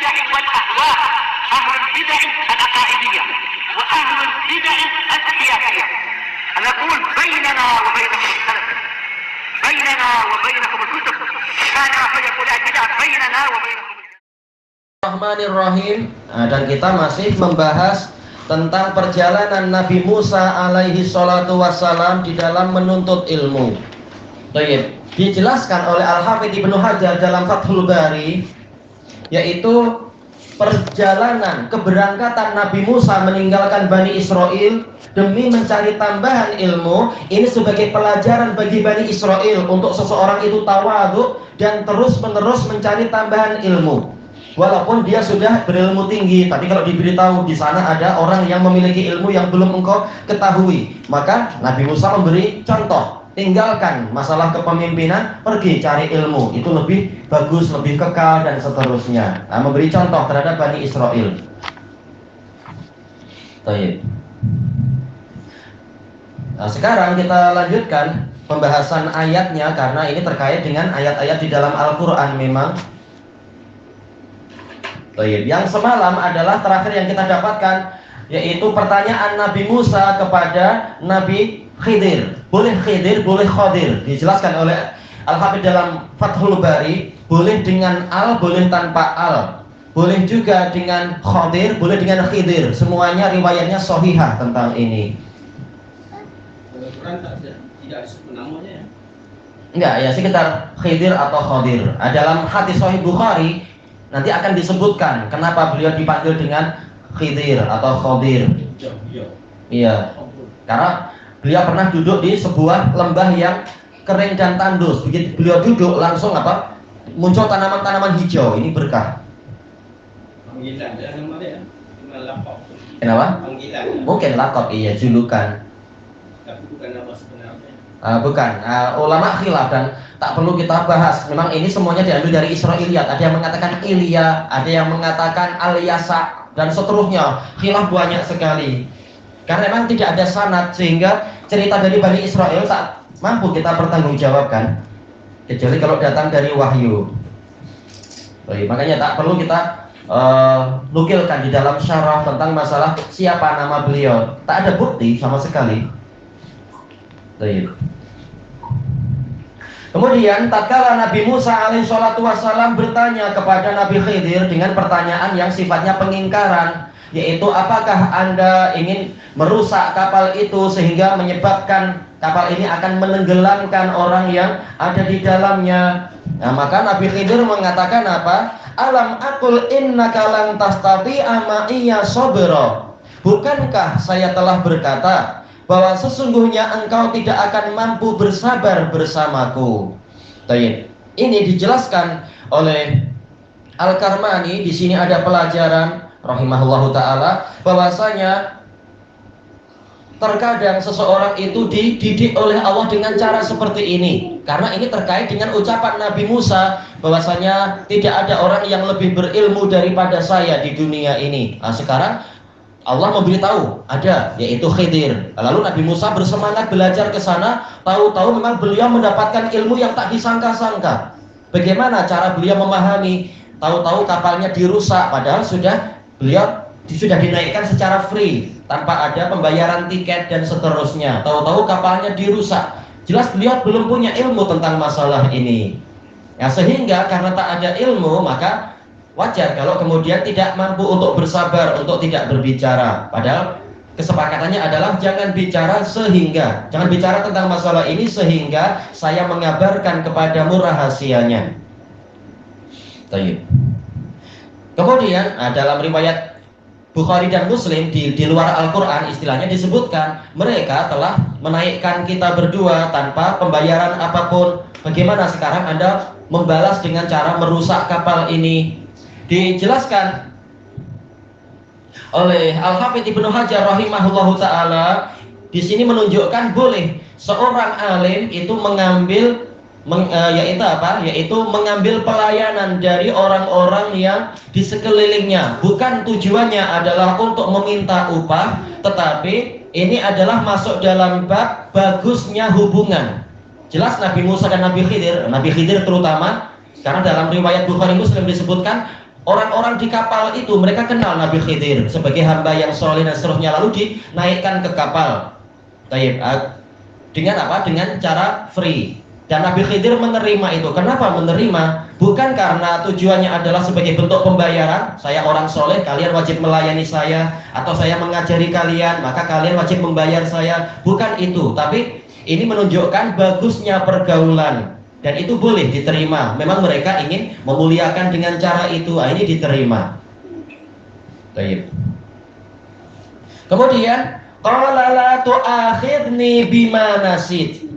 البدع والأهواء، أهل البدع العقائدية وأهل البدع السياسية. نقول بيننا وبينكم السلف، بيننا وبينكم الكتب، كان فيقول البدع بيننا وبينكم. Bismillahirrahmanirrahim. Dan kita masih membahas tentang perjalanan Nabi Musa alaihi salatu wassalam di dalam menuntut ilmu. Baik, dijelaskan oleh Al-Hafidz Ibnu Hajar dalam Fathul Bari, yaitu perjalanan keberangkatan Nabi Musa meninggalkan Bani Israel demi mencari tambahan ilmu. Ini sebagai pelajaran bagi Bani Israel untuk seseorang itu tawadhu dan terus-menerus mencari tambahan ilmu. Walaupun dia sudah berilmu tinggi, tapi kalau diberitahu di sana ada orang yang memiliki ilmu yang belum engkau ketahui, maka Nabi Musa memberi contoh, tinggalkan masalah kepemimpinan, pergi cari ilmu, itu lebih bagus, lebih kekal dan seterusnya. Nah, memberi contoh terhadap Bani Israel. Baik. Nah, sekarang kita lanjutkan pembahasan ayatnya karena ini terkait dengan ayat-ayat di dalam Al-Quran memang. Baik, yang semalam adalah terakhir yang kita dapatkan, yaitu pertanyaan Nabi Musa kepada Nabi Khidir. Boleh Khidir, boleh Khodir. Dijelaskan oleh Al-Hafidz dalam Fathul Bari, boleh dengan al, boleh tanpa al. Boleh juga dengan Khodir, boleh dengan Khidir. Semuanya riwayatnya sahihah tentang ini. Al-Quran tidak disebut namanya ya? Enggak, ya sekitar Khidir atau Khodir. Dalam hadis Sahih Bukhari nanti akan disebutkan kenapa beliau dipanggil dengan Khidir atau Khodir. Iya. Karena beliau pernah duduk di sebuah lembah yang kering dan tandus. Begitu beliau duduk langsung apa? Muncul tanaman-tanaman hijau. Ini berkah. Panggilan ya namanya ya. Lakop. Kenapa? Panggilan. Mungkin lakop, iya, julukan. Tapi bukan nama sebenarnya. Bukan. Ulama khilaf dan tak perlu kita bahas. Memang ini semuanya diambil dari Israiliyat. Ada yang mengatakan Ilya, ada yang mengatakan Al-Yasa dan seterusnya. Khilaf banyak sekali. Karena memang tidak ada sanad sehingga cerita dari Bani Israel tak mampu kita pertanggungjawabkan kecuali kalau datang dari wahyu. Baik, makanya tak perlu kita nukilkan di dalam syarah tentang masalah siapa nama beliau. Tak ada bukti sama sekali. Baik. Kemudian tatkala Nabi Musa alaihi salatu wassalam bertanya kepada Nabi Khidir dengan pertanyaan yang sifatnya pengingkaran, yaitu apakah Anda ingin merusak kapal itu sehingga menyebabkan kapal ini akan menenggelamkan orang yang ada di dalamnya. Nah, maka Nabi Khidir mengatakan apa? Alam aqul innaka lan tastati'a ma'iya sabra. Bukankah saya telah berkata bahwa sesungguhnya engkau tidak akan mampu bersabar bersamaku. Baik. Ini dijelaskan oleh Al-Karmani. Di sini ada pelajaran rahimahullahu taala bahwasanya terkadang seseorang itu dididik oleh Allah dengan cara seperti ini. Karena ini terkait dengan ucapan Nabi Musa bahwasanya tidak ada orang yang lebih berilmu daripada saya di dunia ini. Nah, sekarang Allah memberitahu ada, yaitu Khidir. Lalu Nabi Musa bersemangat belajar ke sana, tahu-tahu memang beliau mendapatkan ilmu yang tak disangka-sangka. Bagaimana cara beliau memahami? Tahu-tahu kapalnya dirusak, padahal beliau sudah dinaikkan secara free, tanpa ada pembayaran tiket dan seterusnya. Tahu-tahu kapalnya dirusak. Jelas beliau belum punya ilmu tentang masalah ini. Ya, sehingga karena tak ada ilmu, maka wajar kalau kemudian tidak mampu untuk bersabar, untuk tidak berbicara. Padahal kesepakatannya adalah jangan bicara tentang masalah ini sehingga saya mengabarkan kepadamu rahasianya. Baik. Kemudian dalam riwayat Bukhari dan Muslim di luar Al-Quran istilahnya disebutkan mereka telah menaikkan kita berdua tanpa pembayaran apapun. Bagaimana sekarang Anda membalas dengan cara merusak kapal ini? Dijelaskan oleh Al-Hafidz Ibnu Hajar rahimahullahu taala, di sini menunjukkan boleh seorang alim itu yaitu mengambil pelayanan dari orang-orang yang di sekelilingnya. Bukan tujuannya adalah untuk meminta upah, tetapi ini adalah masuk dalam bab bagusnya hubungan. Jelas Nabi Musa dan Nabi Khidir terutama, karena dalam riwayat Bukhari Muslim disebutkan Orang-orang di kapal itu mereka kenal Nabi Khidir sebagai hamba yang soleh dan seterusnya, lalu dinaikkan ke kapal. Taib, dengan apa? Dengan cara free. Dan Nabi Khidir menerima itu. Kenapa menerima? Bukan karena tujuannya adalah sebagai bentuk pembayaran. Saya orang soleh, kalian wajib melayani saya. Atau saya mengajari kalian, maka kalian wajib membayar saya. Bukan itu. Tapi ini menunjukkan bagusnya pergaulan. Dan itu boleh diterima. Memang mereka ingin memuliakan dengan cara itu. Ini diterima. Baik. Kemudian, qala la tu'akhidni bima nasit.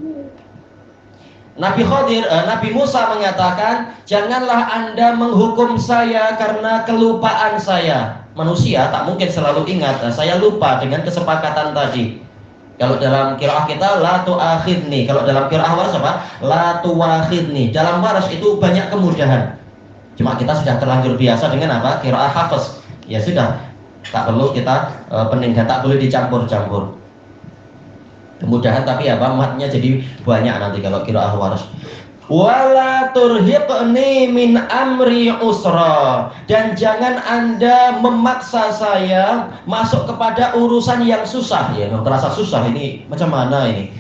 Nabi Musa mengatakan, janganlah Anda menghukum saya karena kelupaan saya. Manusia tak mungkin selalu ingat. Saya lupa dengan kesepakatan tadi. Kalau dalam qiraah kita la tu'akhidni, kalau dalam qiraah waras apa? La tu'akhidni. Dalam waras itu banyak kemudahan. Cuma kita sudah terlanjur biasa dengan apa? Qiraah hafaz. Ya sudah, tak perlu kita pening, tak boleh dicampur-campur. Kemudahan tapi apa? Matnya jadi banyak nanti kalau qiraah waras. Wala turhiqni min amri usra, dan jangan Anda memaksa saya masuk kepada urusan yang susah. Ya, terasa susah ini, macam mana ini?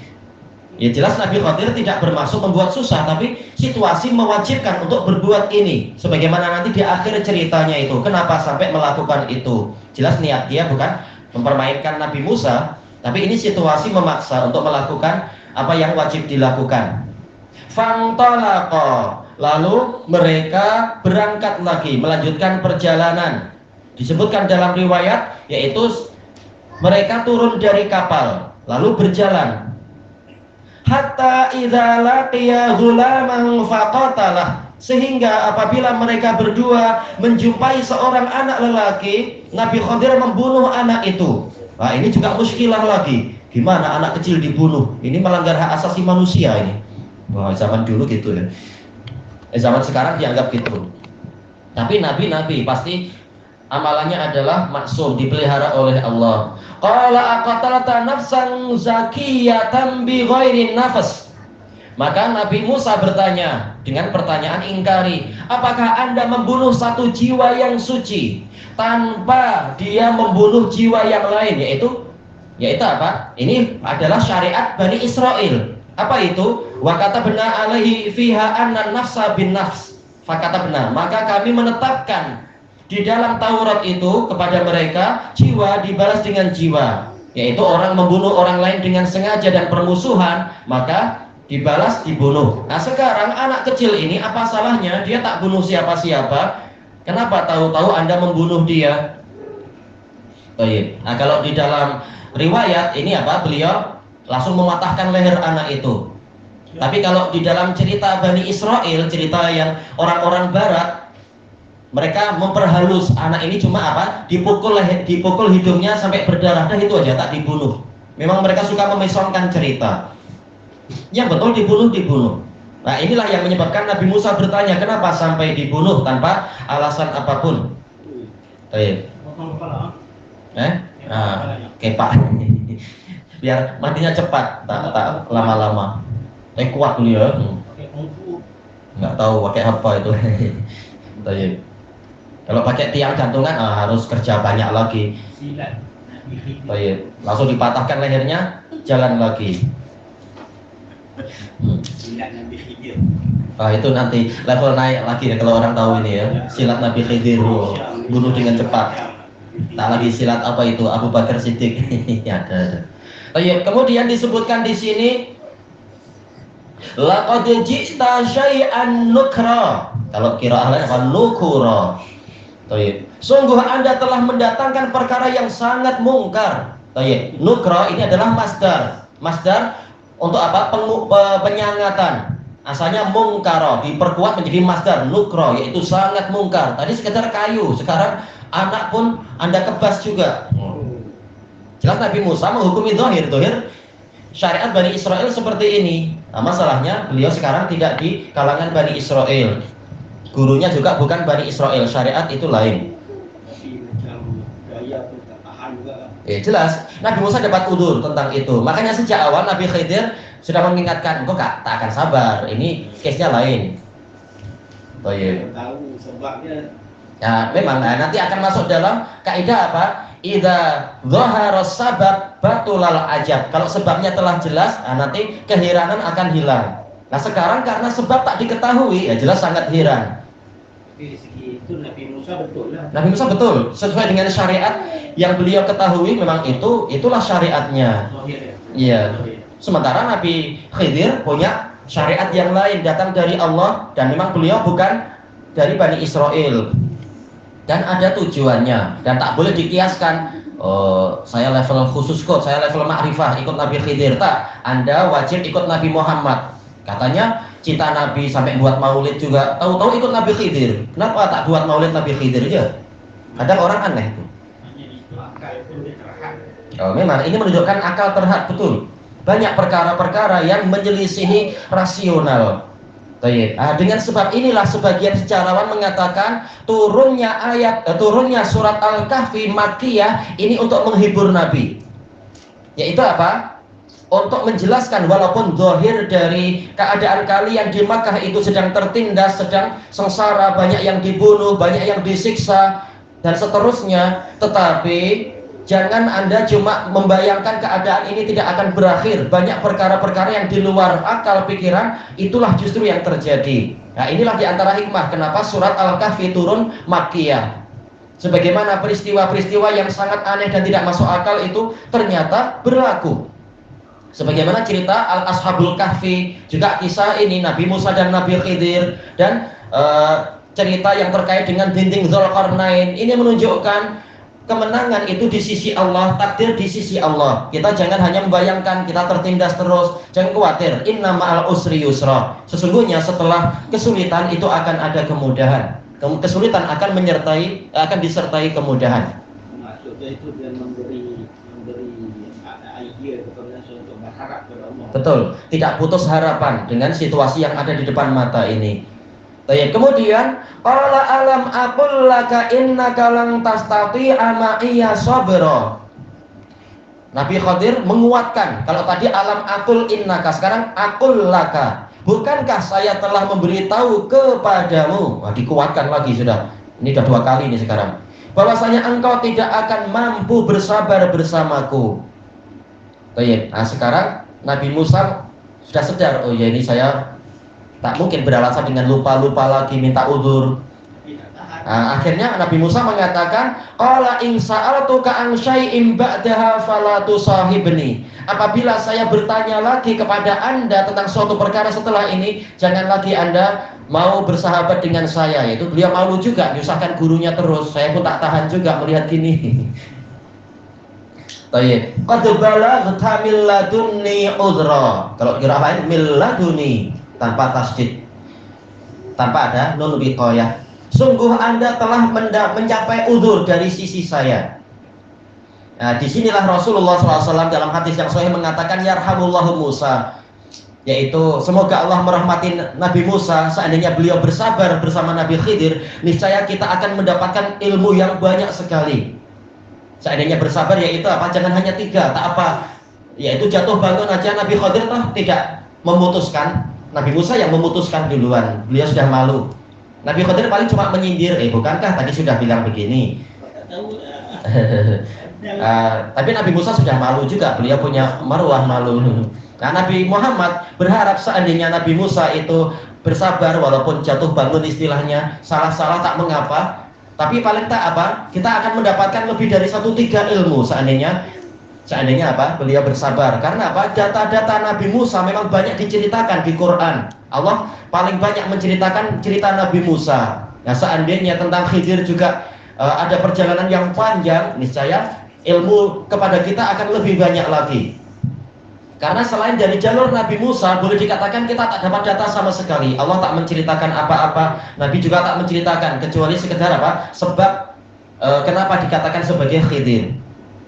Ya jelas Nabi Khidir tidak bermaksud membuat susah, tapi situasi mewajibkan untuk berbuat ini. Sebagaimana nanti di akhir ceritanya itu, kenapa sampai melakukan itu? Jelas niat dia bukan mempermainkan Nabi Musa, tapi ini situasi memaksa untuk melakukan apa yang wajib dilakukan. Fantalaqa, lalu mereka berangkat lagi melanjutkan perjalanan. Disebutkan dalam riwayat yaitu mereka turun dari kapal lalu berjalan. Hatta idza laqiya ghulaman faqatalah, sehingga apabila mereka berdua menjumpai seorang anak lelaki, Nabi Khidir membunuh anak itu. Nah, ini juga muskilah lagi. Gimana anak kecil dibunuh? Ini melanggar hak asasi manusia ini. Wah, zaman dulu gitu ya. Zaman sekarang dianggap gitu. Tapi nabi-nabi pasti amalannya adalah maksum, dipelihara oleh Allah. Qala aqatalta nafsan zakiyatan bi ghairi nafas. Maka Nabi Musa bertanya dengan pertanyaan ingkari, apakah Anda membunuh satu jiwa yang suci tanpa dia membunuh jiwa yang lain? Yaitu apa? Ini adalah syariat Bani Israel. Apa itu? Wa katabna alaihi fiha anna nafsa bin nafs. Fakatabna, maka kami menetapkan di dalam Taurat itu kepada mereka jiwa dibalas dengan jiwa, yaitu orang membunuh orang lain dengan sengaja dan permusuhan, maka dibalas dibunuh. Nah sekarang anak kecil ini apa salahnya? Dia tak bunuh siapa-siapa. Kenapa tahu-tahu Anda membunuh dia? Baik. Nah kalau di dalam riwayat ini apa? Beliau langsung mematahkan leher anak itu. Tapi kalau di dalam cerita Bani Israel, cerita yang orang-orang barat, mereka memperhalus anak ini cuma apa? Dipukul hidungnya sampai berdarah, dan itu aja, tak dibunuh. Memang mereka suka memisahkan cerita. Yang betul dibunuh. Nah inilah yang menyebabkan Nabi Musa bertanya, kenapa sampai dibunuh tanpa alasan apapun? Baik. Kepak. Biar matinya cepat, tak lama-lama. Kuat dulu ya. Nggak tahu pakai apa itu. Baik. Kalau pakai tiang gantungan harus kerja banyak lagi. Baik. Langsung dipatahkan lehernya, jalan lagi. Itu nanti level naik lagi ya kalau orang tahu ini ya. Silat Nabi Khidir, bunuh dengan cepat. Tak lagi silat apa itu Abu Bakar Siddiq. Ada. Kemudian disebutkan di sini laqad ji'ta syai'an nukra. Kalau qiraah lain apa? Nukura. Sungguh Anda telah mendatangkan perkara yang sangat mungkar. Nukra ini adalah masdar. Masdar untuk apa? Penyangatan. Asalnya mungkara, diperkuat menjadi masdar nukra, yaitu sangat mungkar. Tadi sekedar kayu, sekarang anak pun Anda kebas juga. Jelas Nabi Musa menghukumi zahir syariat Bani Israel seperti ini. Nah, masalahnya beliau sekarang tidak di kalangan Bani Israel. Gurunya juga bukan Bani Israel, syariat itu lain. Jelas Nabi Musa dapat udzur tentang itu. Makanya sejak awal Nabi Khidir sudah mengingatkan, engkau tak akan sabar. Ini case-nya lain. Tahu sebabnya Ya, memang nanti akan masuk dalam kaidah apa? Idza dhahara sabab batulal ajab. Kalau sebabnya telah jelas, nanti keheranan akan hilang. Nah, sekarang karena sebab tak diketahui, ya jelas sangat heran. Dari segi itu Nabi Musa betul lah. Nabi Musa betul, sesuai dengan syariat yang beliau ketahui, memang itulah syariatnya. Zahir ya. Iya. Zahir. Sementara Nabi Khidir punya syariat yang lain, datang dari Allah, dan memang beliau bukan dari Bani Israel. Dan ada tujuannya, dan tak boleh dikiaskan. Saya level khusus kok, saya level ma'rifah ikut Nabi Khidir. Tak, Anda wajib ikut Nabi Muhammad. Katanya cinta Nabi sampai buat maulid juga. Tahu-tahu ikut Nabi Khidir. Kenapa tak buat maulid Nabi Khidir aja? Kadang orang aneh itu. Hanya itu akal itu lebih terhad. Memang ini menunjukkan akal terhad, betul. Banyak perkara-perkara yang menyelisihi rasional. Dengan sebab inilah sebagian sejarawan mengatakan turunnya surat Al-Kahfi Makkiyah ini untuk menghibur Nabi. Yaitu apa? Untuk menjelaskan walaupun zahir dari keadaan kalian di Makkah itu sedang tertindas, sedang sengsara, banyak yang dibunuh, banyak yang disiksa dan seterusnya, tetapi jangan Anda cuma membayangkan keadaan ini tidak akan berakhir. Banyak perkara-perkara yang di luar akal pikiran, itulah justru yang terjadi. Nah, inilah diantara hikmah kenapa surat Al-Kahfi turun Makkiyah. Sebagaimana peristiwa-peristiwa yang sangat aneh dan tidak masuk akal itu ternyata berlaku. Sebagaimana cerita Al-Ashabul Kahfi, juga kisah ini Nabi Musa dan Nabi Khidir, dan cerita yang terkait dengan dinding Dzulqarnain. Ini menunjukkan kemenangan itu di sisi Allah, takdir di sisi Allah. Kita jangan hanya membayangkan kita tertindas terus. Jangan khawatir, inna ma'al usri yusra. Sesungguhnya setelah kesulitan itu akan ada kemudahan. Kesulitan akan disertai kemudahan. Maksudnya itu dia memberi idea kepada saya untuk berharap kepada Allah. Betul, tidak putus harapan dengan situasi yang ada di depan mata ini. Kemudian qala alam aqul laka innaka lan tastati'a ma'iya sabra. Nabi Khidir menguatkan, kalau tadi alam aqul innaka, sekarang aqul laka. Bukankah saya telah memberitahu kepadamu? Dikuatkan lagi sudah. Ini sudah 2 kali ini sekarang. Bahwasanya engkau tidak akan mampu bersabar bersamaku. Nah, sekarang Nabi Musa sudah sadar, oh ya ini saya tak mungkin beralasan dengan lupa-lupa lagi minta uzur. Akhirnya Nabi Musa mengatakan, qala in sa'altuka an syai'in ba'daha fala tusahibni. Apabila saya bertanya lagi kepada Anda tentang suatu perkara setelah ini, jangan lagi Anda mau bersahabat dengan saya. Itu beliau malu juga menyusahkan gurunya terus. Saya pun tak tahan juga melihat gini. Qad balaghta min ladunni udhra. Kalau kirain min laduni tanpa tasdid, tanpa ada nun wiqayah. Sungguh Anda telah mencapai udzur dari sisi saya. Nah, disinilah Rasulullah SAW dalam hadis yang sahih mengatakan yarhamullahu Musa, yaitu semoga Allah merahmati Nabi Musa. Seandainya beliau bersabar bersama Nabi Khidir, niscaya kita akan mendapatkan ilmu yang banyak sekali. Seandainya bersabar, yaitu apa? Jangan hanya 3, tak apa, yaitu jatuh bangun aja. Nabi Khidir toh tidak memutuskan, Nabi Musa yang memutuskan duluan. Beliau sudah malu. Nabi Khidir paling cuma menyindir, bukankah tadi sudah bilang begini? Tapi Nabi Musa sudah malu juga, beliau punya marwah malu. Nah, Nabi Muhammad berharap seandainya Nabi Musa itu bersabar walaupun jatuh bangun istilahnya, salah-salah tak mengapa. Tapi paling tak apa, kita akan mendapatkan lebih dari 1/3 ilmu seandainya apa? Beliau bersabar. Karena apa? Data-data Nabi Musa memang banyak diceritakan di Quran. Allah paling banyak menceritakan cerita Nabi Musa. Nah, seandainya tentang Khidir juga ada perjalanan yang panjang, niscaya ilmu kepada kita akan lebih banyak lagi. Karena selain dari jalur Nabi Musa, boleh dikatakan kita tak dapat data sama sekali. Allah tak menceritakan apa-apa, Nabi juga tak menceritakan, kecuali sekedar apa? Sebab kenapa dikatakan sebagai Khidir.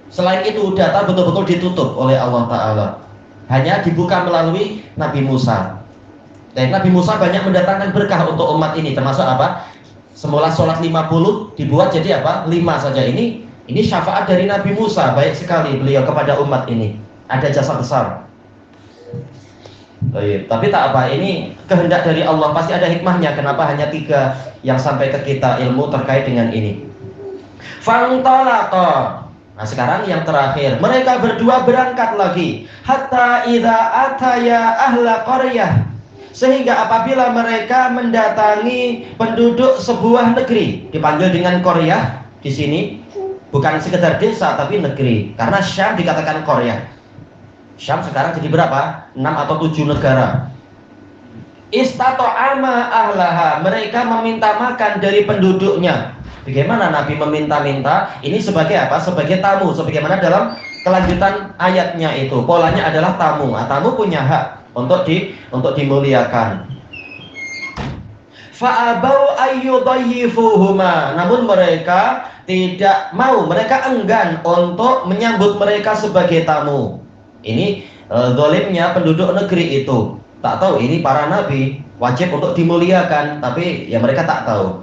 Selain itu, data betul-betul ditutup oleh Allah Ta'ala. Hanya dibuka melalui Nabi Musa. Dan Nabi Musa banyak mendatangkan berkah untuk umat ini, termasuk apa? Semula sholat 50 dibuat jadi apa? 5 saja. Ini syafaat dari Nabi Musa, baik sekali beliau kepada umat ini. Ada jasa besar. Baik. Tapi tak apa, ini kehendak dari Allah, pasti ada hikmahnya kenapa hanya 3 yang sampai ke kita ilmu terkait dengan ini. Fantalaqa. Nah sekarang yang terakhir, mereka berdua berangkat lagi. Hatta idza ataya ahla qaryah. Sehingga apabila mereka mendatangi penduduk sebuah negeri, dipanggil dengan qaryah di sini bukan sekedar desa tapi negeri. Karena Syam dikatakan qaryah. Syam sekarang jadi berapa? 6 atau 7 negara. Istata'ama ahlaha, mereka meminta makan dari penduduknya. Bagaimana Nabi meminta-minta? Ini sebagai apa? Sebagai tamu. Sebagaimana dalam kelanjutan ayatnya itu, polanya adalah tamu. Nah, tamu punya hak untuk dimuliakan. Fa'abau ayyudayyifuhuma, namun mereka tidak mau, mereka enggan untuk menyambut mereka sebagai tamu. Ini zalimnya penduduk negeri itu. Tak tahu ini para nabi wajib untuk dimuliakan, tapi ya mereka tak tahu.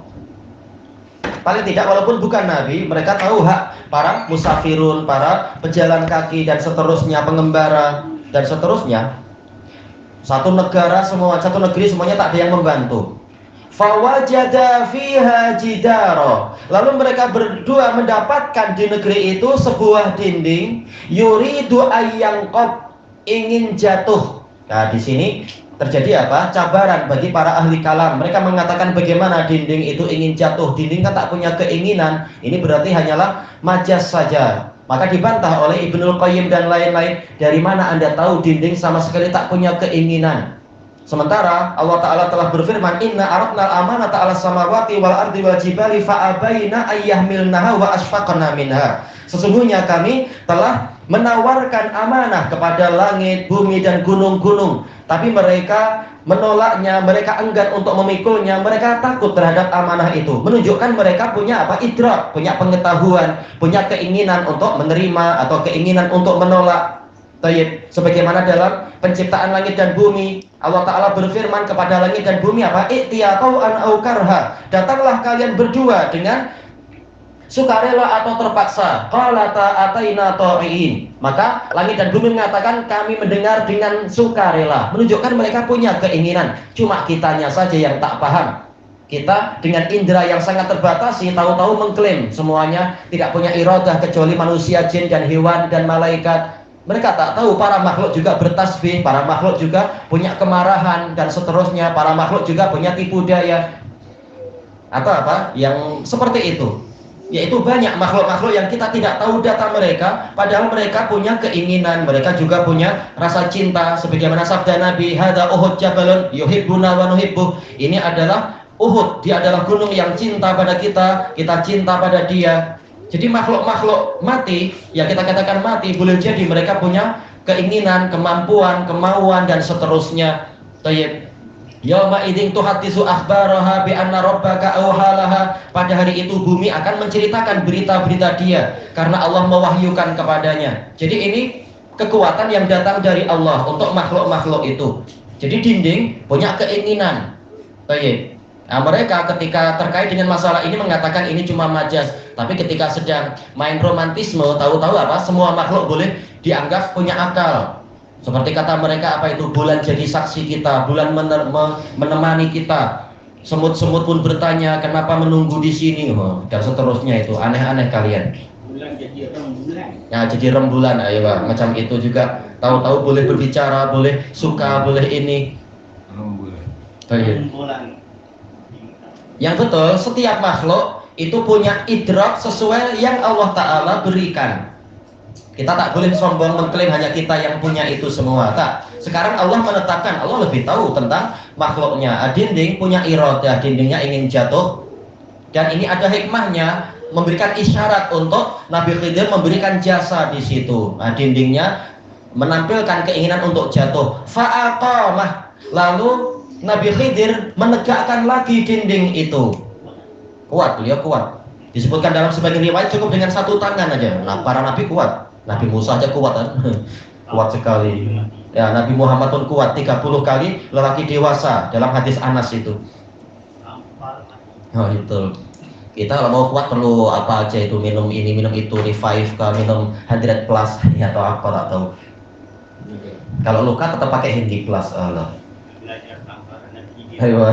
Paling tidak walaupun bukan nabi, mereka tahu hak para musafirun, para pejalan kaki dan seterusnya, pengembara dan seterusnya. Satu negeri semuanya tak ada yang membantu. Fawajada fiha jidara. Lalu mereka berdua mendapatkan di negeri itu sebuah dinding, yuridu ayyangqab, ingin jatuh. Nah, di sini terjadi apa? Cabaran bagi para ahli kalam. Mereka mengatakan bagaimana dinding itu ingin jatuh. Dinding kan tak punya keinginan. Ini berarti hanyalah majas saja. Maka dibantah oleh Ibnul Qayyim dan lain-lain. Dari mana Anda tahu dinding sama sekali tak punya keinginan? Sementara Allah Ta'ala telah berfirman, Inna aradnal amanata 'alas samawati wal ardi wal jibali fa'abaina ayyahmilnaha wa asfaqna minha. Sesungguhnya kami telah menawarkan amanah kepada langit, bumi dan gunung-gunung, tapi mereka menolaknya, mereka enggan untuk memikulnya, mereka takut terhadap amanah itu. Menunjukkan mereka punya apa? Idrak, punya pengetahuan, punya keinginan untuk menerima atau keinginan untuk menolak. Tayyib, sebagaimana dalam penciptaan langit dan bumi, Allah Ta'ala berfirman kepada langit dan bumi apa? I'tiya tau'an au karha. Datanglah kalian berdua dengan sukarela atau terpaksa. Qalata ataina ta'iin. Maka langit dan bumi mengatakan kami mendengar dengan sukarela. Menunjukkan mereka punya keinginan. Cuma kitanya saja yang tak paham. Kita dengan indera yang sangat terbatasi tahu-tahu mengklaim semuanya tidak punya iradah kecuali manusia, jin dan hewan dan malaikat. Mereka tak tahu para makhluk juga bertasbih, para makhluk juga punya kemarahan dan seterusnya, para makhluk juga punya tipu daya atau apa yang seperti itu. Yaitu banyak makhluk-makhluk yang kita tidak tahu data mereka, padahal mereka punya keinginan, mereka juga punya rasa cinta. Sebagaimana sabda Nabi, hadza Uhud jabalun yuhibbuna wa nuhibbuh. Ini adalah Uhud, dia adalah gunung yang cinta pada kita, kita cinta pada dia. Jadi makhluk-makhluk mati, yang kita katakan mati, boleh jadi mereka punya keinginan, kemampuan, kemauan dan seterusnya. Tayyib. Yauma idzin tuhaddisu akhbaraha bi anna rabbaka awhalaha. Pada hari itu bumi akan menceritakan berita-berita dia karena Allah mewahyukan kepadanya. Jadi ini kekuatan yang datang dari Allah untuk makhluk-makhluk itu. Jadi dinding punya keinginan. Tayyib. Nah, mereka ketika terkait dengan masalah ini mengatakan ini cuma majas, tapi ketika sedang main romantisme, tahu-tahu apa? Semua makhluk boleh dianggap punya akal. Seperti kata mereka apa itu? Bulan jadi saksi kita, bulan menemani kita. Semut-semut pun bertanya, kenapa menunggu di sini? Dan seterusnya itu aneh-aneh kalian. Bulan jadi rembulan. Ya jadi rembulan, ayo Pak. Macam itu juga. Tahu-tahu boleh berbicara, boleh suka, boleh ini. Rembulan. Yang betul, setiap makhluk itu punya idrak sesuai yang Allah Ta'ala berikan. Kita tak boleh sombong mengklaim hanya kita yang punya itu semua. Tak. Sekarang Allah menetapkan, Allah lebih tahu tentang makhluknya. Dinding punya iradah, dindingnya ingin jatuh. Dan ini ada hikmahnya, memberikan isyarat untuk Nabi Khidir memberikan jasa di situ. Nah, dindingnya menampilkan keinginan untuk jatuh. Fa'aqamah. Lalu Nabi Khidir menegakkan lagi dinding itu. Kuat, beliau kuat. Disebutkan dalam sebagian riwayat cukup dengan satu tangan aja. Nah, para nabi kuat. Nabi Musa aja kuat kan? Kuat sekali. Ya, Nabi Muhammad pun kuat 30 kali lelaki dewasa dalam hadis Anas itu. Oh, itu. Kita kalau mau kuat perlu apa aja itu, minum ini, minum itu, revive, minum 100 plus atau apa tak tahu. Kalau luka tetap pakai Hindi plus. Allah. Belajar tambahan nanti. Ayo.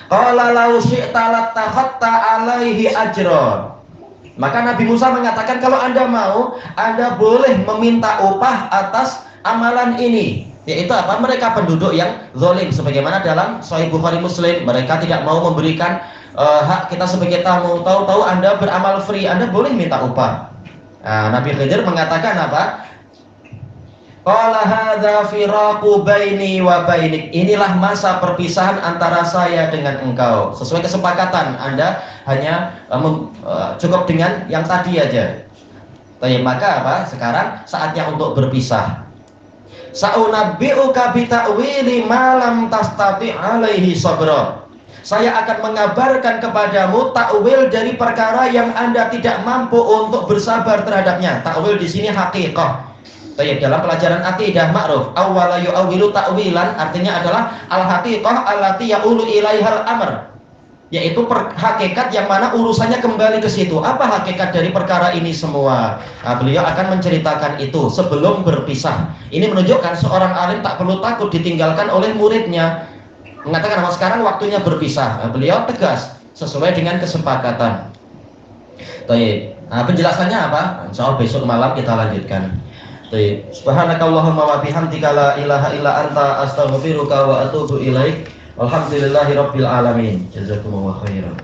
Qala law syi'ta lattakhadta alaihi ajran. Maka Nabi Musa mengatakan kalau Anda mau, Anda boleh meminta upah atas amalan ini. Yaitu apa? Mereka penduduk yang zalim, sebagaimana dalam Sahih Bukhari Muslim, mereka tidak mau memberikan hak kita sebagai tamu. Tahu-tahu Anda beramal free, Anda boleh minta upah. Nah, Nabi Khidir mengatakan apa? Qala hadza firaqu baini wa bainik. Inilah masa perpisahan antara saya dengan engkau. Sesuai kesepakatan, Anda hanya cukup dengan yang tadi aja. Tapi maka apa? Sekarang saatnya untuk berpisah. Sa'unabbi'uka bi ta'wili ma lam tastati' alaihi sabra. Saya akan mengabarkan kepadamu takwil dari perkara yang Anda tidak mampu untuk bersabar terhadapnya. Takwil di sini haqiqah. Baik, dalam pelajaran akidah ma'ruf, awwala yu'awwilu ta'wilan artinya adalah al-haqiqah allati ya'ulu ilaihal amr, yaitu hakikat yang mana urusannya kembali ke situ. Apa hakikat dari perkara ini semua? Nah, beliau akan menceritakan itu sebelum berpisah. Ini menunjukkan seorang alim tak perlu takut ditinggalkan oleh muridnya. Mengatakan bahwa sekarang waktunya berpisah. Nah, beliau tegas sesuai dengan kesepakatan. Baik. Nah, penjelasannya apa? Insya Allah besok malam kita lanjutkan. Subhanakallahumma wa bihamdika la ilaha illa anta astaghfiruka wa atubu ilaik. Alhamdulillahirabbil alamin. Jazakumullahu khairan.